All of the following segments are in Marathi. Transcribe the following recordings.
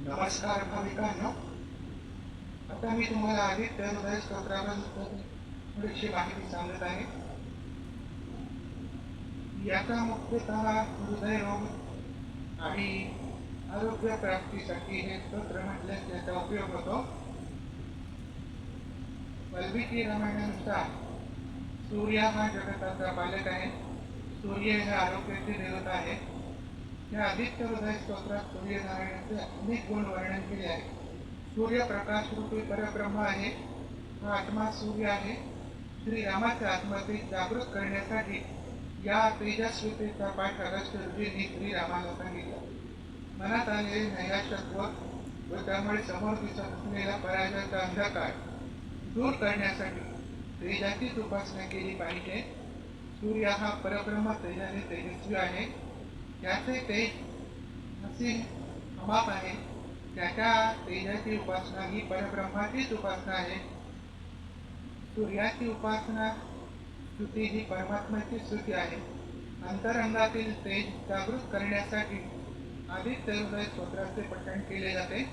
नमस्कार भाविकांनो. आता मी तुम्हाला आदित्य हृदय स्तोत्राबद्दल थोडीशी माहिती सांगत आहे. याचा मुख्यतः हृदय रोग आणि आरोग्य प्राप्तीसाठी हे स्तोत्र म्हटल्यास त्याचा उपयोग होतो. वाल्मिकी रामायणानुसार सूर्य हा जगताचा पालक आहे. सूर्य हे आरोग्याचे देवता आहे. या आदित्य हृदय स्तोत्रात सूर्यनारायणाचे अनेक गुण वर्णन केले आहे. सूर्य प्रकाश रूपी परब्रह्म आहे. हा आत्मा सूर्य आहे. श्रीरामाच्या आत्मतेज जागृत करण्यासाठी या तेजस्वितेचा पाठ अगस्त्य ऋषींनी श्रीरामाला सांगितला. मनात आलेले नैराश्यत्व व त्यामुळे समोर दिसत असलेला पराजयाचा अंधकार दूर करण्यासाठी तेजाचीच उपासना केली पाहिजे. सूर्य हा परब्रह्म तेजाने तेजस्वी आहे. त्याचे तेज असीम अमाप आहे. त्याच्या तेजाची उपासना ही परब्रह्माचीच उपासना आहे. सूर्याची उपासना स्तुती ही परमात्म्याची स्तुती आहे. अंतरंगातील तेज जागृत करण्यासाठी आदित्य हृदय स्तोत्राचे पठण केले जाते.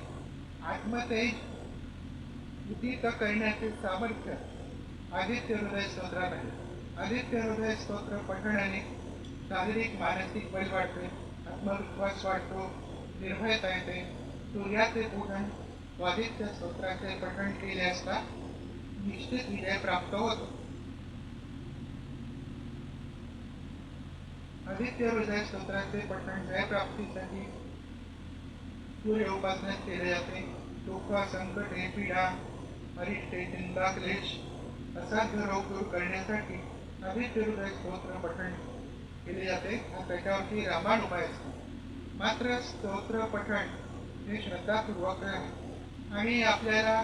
आत्मतेज उदित करण्याचे सामर्थ्य आदित्य हृदय स्तोत्रात आहे. आदित्य हृदय स्तोत्र पठणाने शारीरिक मानसिक बळ वाढते, आत्मविश्वास वाढतो, निर्भयता येते. सूर्याचे पूजन व आदित्य स्तोत्राचे पठण केले असता निश्चित विजय प्राप्त होतो. आदित्य हृदय स्तोत्राचे पठण जयप्राप्तीसाठी सूर्य उपासना केले जाते. दुःख, संकटे, पीडा, अरिष्टे, चिंता, क्लेश, असाध्य रोग दूर करण्यासाठी आदित्य हृदय स्तोत्र पठण केले जाते. हा त्याच्यावरती रामायण उपाय असतो. मात्र स्तोत्र पठण हे श्रद्धापूर्वक आहे आणि आपल्याला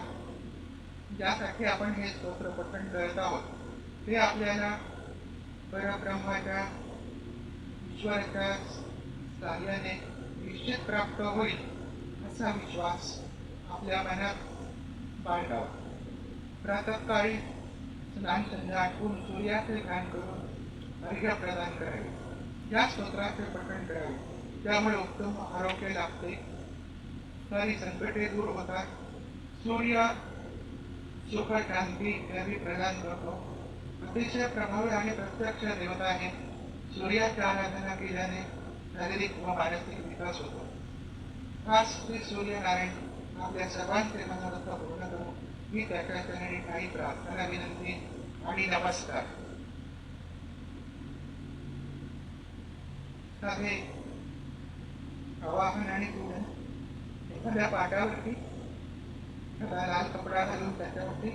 ज्यासाठी आपण हे स्तोत्र पठण करत आहोत ते आपल्याला परब्रह्माच्या ईश्वराच्या साह्याने निश्चित प्राप्त होईल असा विश्वास आपल्या मनात बाळगावा. प्रातःकाळी स्नान संध्या आठवून सूर्याचे ध्यान करून अर्घ्य प्रदान करावे. या स्तोत्राचे पठण करावे. त्यामुळे उत्तम आरोग्य लाभते, सारी संकटे दूर होतात. सूर्य सुख, शांती इत्यादी प्रदान करतो. अतिशय प्रभावी आणि प्रत्यक्ष देवता आहे. सूर्याची आराधना केल्याने शारीरिक व मानसिक विकास होतो. खास श्री सूर्यनारायण आपल्या सर्वांचे मनोरथ पूर्ण करू ही त्याच्या चरणी काही प्रार्थना, विनंती आणि नमस्कार. साधे आवाहन आणि पूजन. एखाद्या पाटावरती लाल कपडा घालून त्याच्यावरती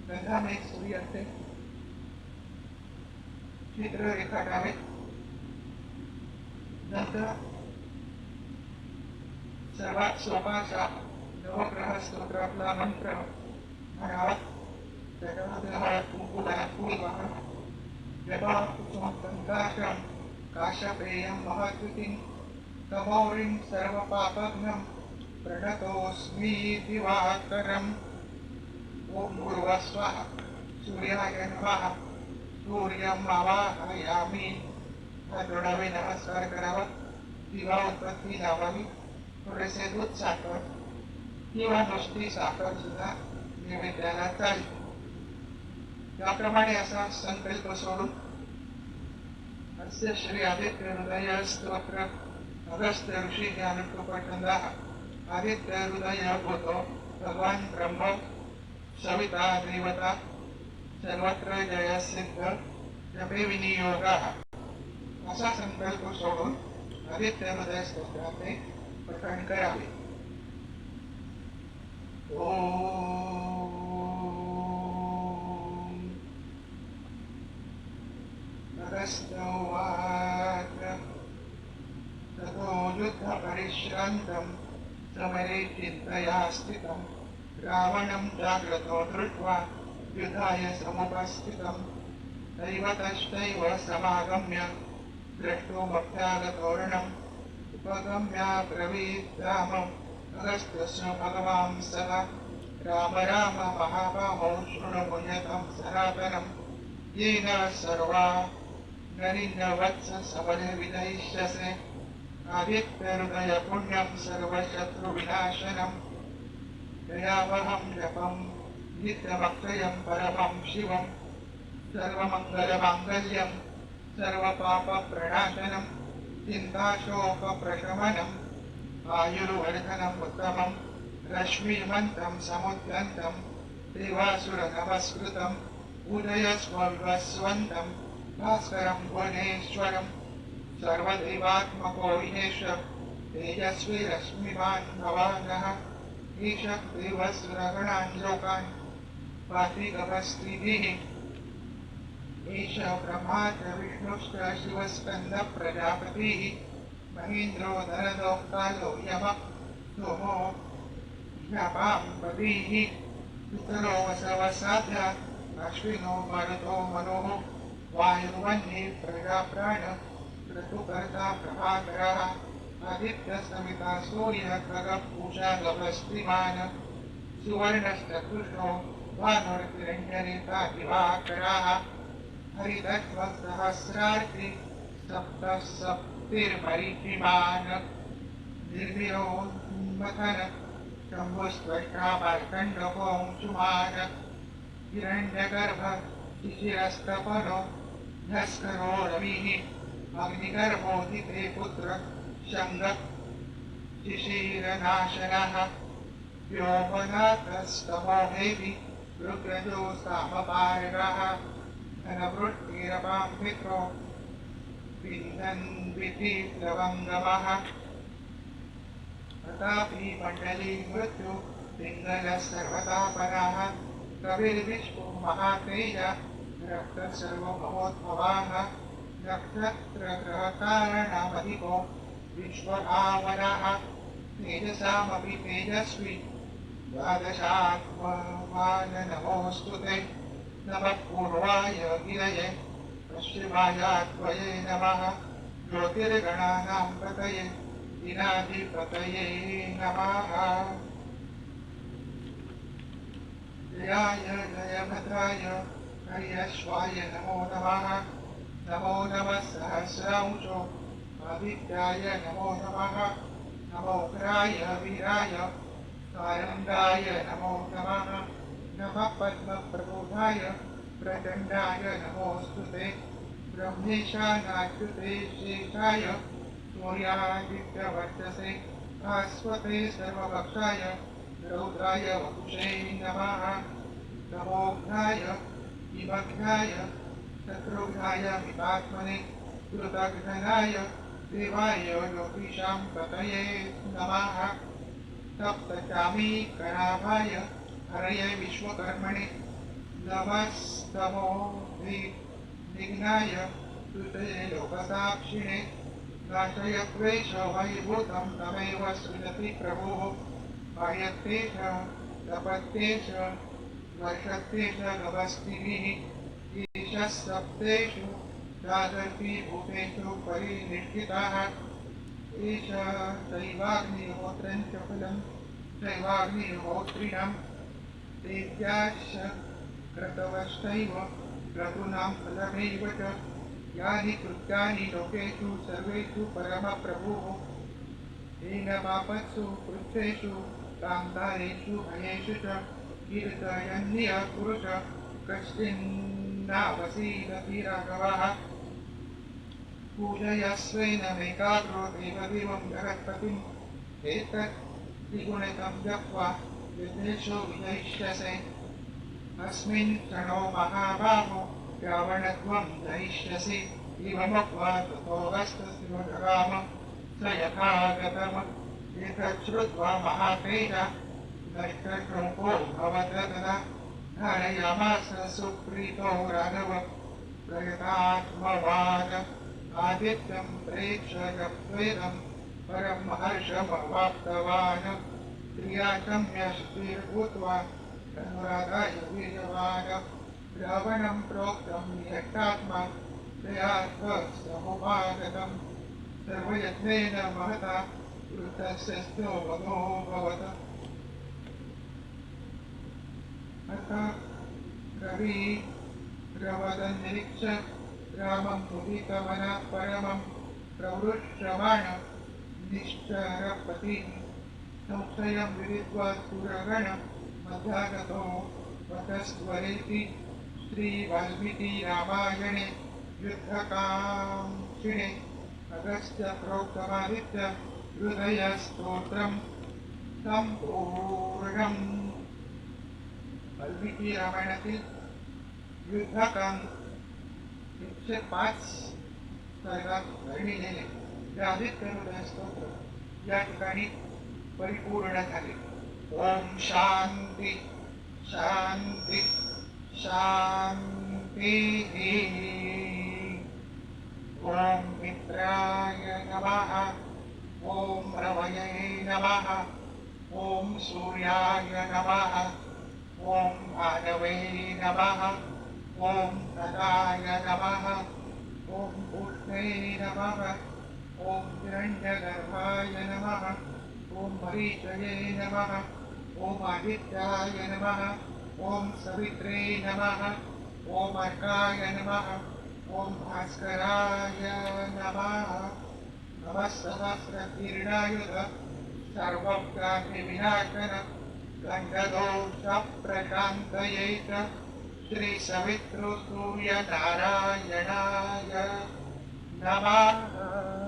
गंधाने सूर्याचे चित्र रेखाटावे. नंतर सर्वात सोपा असा नवग्रह स्तोत्रातला मंत्र म्हणावा. त्याच्यामध्ये हळद, कुंकू, फूल वाहन जपं काशपेयं महत्वितीं तमोरिं सर्वपापघ्नं प्रणतोऽस्मि दिवाकरम्. ओम भूर्भुवः स्वः. सूर्याय नमः. सूर्यं आवाहयामि. हा जोडावे, नमस्कार करावा. दिवा उत्पत्ती लावावी. थोडेसे दूध, साखर किंवा नुसती साखर सुद्धा नैवेद्याला चालते. त्याप्रमाणे असा संकल्प सोडून अस्य श्री आदित्य हृदय स्तोत्र अगस्त्य ऋषी ज्ञानोपठंदा. आदित्य हृदय होतो भगवान ब्रह्म सविता देवता सर्वत्र जय सिद्ध जपे विनियोगा. असा संकल्प सोडून आदित्य हृदय स्तोत्राचे पठण करावे. अगस्त्योवाच ततो युद्धपरिश्रान्तं समरे चिन्तया स्थितं रावणं जाग्रतो दृष्ट्वा युद्धाय समुपस्थितं दैवतश्चैव समागम्य द्रष्टुमभ्यागतोरणम् उपगम्याब्रवीत् रामम् अगस्त्यस्य भगवान् सः राम राम महाबाहो शृणु मुह्यतं सनातनं येन सर्वा नरिन्नवत्स सबले विदयिष्यसे आदित्यहृदय पुण्यं सर्वशत्रुविनाशनं दयावहं जपं नित्यमक्षयं परमं शिवं सर्वमङ्गलमाङ्गल्यं सर्वपापप्रणाशनं चिन्ताशोकप्रशमनम् आयुर्वर्धनम् उत्तमं रश्मिमन्तं समुद्यन्तं देवासुरनमस्कृतम् उदयस्वविवस्वन्तं भास्करं भुवनेश्वरं सर्वदेवात्मको येष तेजस्वी रश्मिवान् भवानः ईशः देवसुरगणान् लोकान् वातिगभस्त्रिभिः एष ब्रह्मा च विष्णुश्च शिवस्कन्दप्रजापतिः महेन्द्रो नरदोक्तालो यमः सोमो ज्ञापाम्बरीः पितरो वसवसाध्या अश्विनो मरुतो मनुः वायुर्वह्निः प्रजाप्राण ऋतुकर्ता प्रभाकरः आदित्यस्तमिता सूर्यः खगः पूषा गभस्तिमान् सुवर्णश्चतुष्णो भानुर्तिरञ्जनिता दिवाकराः हरितत्वसहस्रार्ति सप्तसप्तिर्मरीचिमान् निर्विरोन्मथन शम्भुस्त्वष्टा मार्कण्डकोऽंशुमान् हिरण्यगर्भ शिशिरस्तपनो झस्करो रविः अग्निगर्भोदिते पुत्र शङ्गः शिशिरनाशनः व्योमनाथस्तमो हेवि रुद्रजो सामपारगः धनवृष्टिरपां पित्रो विन्दन् विधिप्लवङ्गमः तथापि मण्डली मृत्यु पिङ्गलः सर्वतापनः कविर्विश्वो महातेज रक्तः सर्वमहोद्भवाः नक्षत्रग्रहकारणमधिको विश्वभावनः तेजसामपि तेजस्वी द्वादशात्मवान् नमोऽस्तु ते नमः पूर्वाय गिरये पश्चिमायात्वये नमः ज्योतिर्गणानां पतये दिनाधिपतये नमः जयाय जयभद्राय हर्यश्वाय नमो नमः नमो नमः सहस्रांशो आदित्याय नमो नमः नमोग्राय वीराय सारङ्गाय नमो नमः नमः पद्मप्रबोधाय प्रचण्डाय नमोऽस्तु ते ब्रह्मेशानाच्युते शेषाय सूर्यादित्यवर्चसे भास्वते सर्वभक्षाय रौद्राय वपुषे नमः नमोघ्नाय विमघ्नाय शत्रुघ्नाय विपात्मने कृतघ्नाय देवाय योगीशां पतये नमः सप्तचामीकराभाय हरये विश्वकर्मणे नमस्तमो विघ्नाय कृतये लोकसाक्षिणे नाशय क्लेशवैभूतं तमेव सृजति प्रभुः पायते च तपत्ते च वर्षते च गभस्तिभिः ईशः सप्तेषु द्वादशी भूतेषु परिनिष्ठितः एष दैवाग्निहोत्रं च फलं दैवाग्निहोत्रिणं देव्याश्च क्रतवश्चैव क्रतूनां फलमेव च यानि कृत्यानि लोकेषु सर्वेषु परमप्रभुः येन पापत्सु कृच्छेषु कान्तारेषु भयेषु च कीर्तयन्निय पुरुष कश्चिन्नावसीदति राघवः पूजयस्वेनमेकाग्रो देवदेवं जगत्पतिम् एतत् त्रिगुणितं जप्त्वा विघ्नेषु विजयिष्यसे अस्मिन् क्षणो महाबाहो रावणत्वं जयिष्यसि इवमुक्त्वा ततो हस्तस्य जगाम स यथा गतम् एतत् श्रुत्वा महातेज नष्टशोको भवत तदा धारयामास सुप्रीतो राघव प्रयतात्मवान् आदित्यं प्रेक्ष्य जप्त्वेदं परं हर्षमवाप्तवान् क्रियाचम्यष्टिर्भूत्वा धनुराधाय वीर्यवान् रावणं प्रोक्तं यष्टात्मा दयात्वसमुपागतं सर्वयत्नेन महता वृत्तस्य स्तो मनो भवत अथ रविरवदन्निरीक्ष्य रामं मुदितमनः परमं प्रवृष्यमाण निश्चरपतिः संशयं विदित्वा सुरगण मध्यागतो वटस्वरेति श्रीवाल्मीकि रामायणे युद्धकांक्षिणे अगस्त्य प्रोक्तमादित्य हृदयस्तोत्रं संपूर्णम्. वाल्मीकि रामायणातील युद्धकांड 105 सर्गात वर्णिलेले हे आदित्य हृदय स्तोत्र या ठिकाणी परिपूर्ण झाले. ओम शांती शांती शांती. ओम मित्राय नमः. ओम रवये नमः. ओम सूर्याय नमः. ओम भानवे नमः. ओम तदाय नमः. ओम भूष्णे नमः. ओम हिरण्यगर्भाय नमः. ओम मरीचये नमः. ओम आदित्याय नमः. ओम सवित्रे नमः. ओम अर्काय नमः. ओम भास्कराय नमः. नमः सहस्रकीर्णायुध सर्वव्याधिविनाशन गन्धदोषप्रशान्तये च श्रीसवितृसूर्यनारायणाय नमः.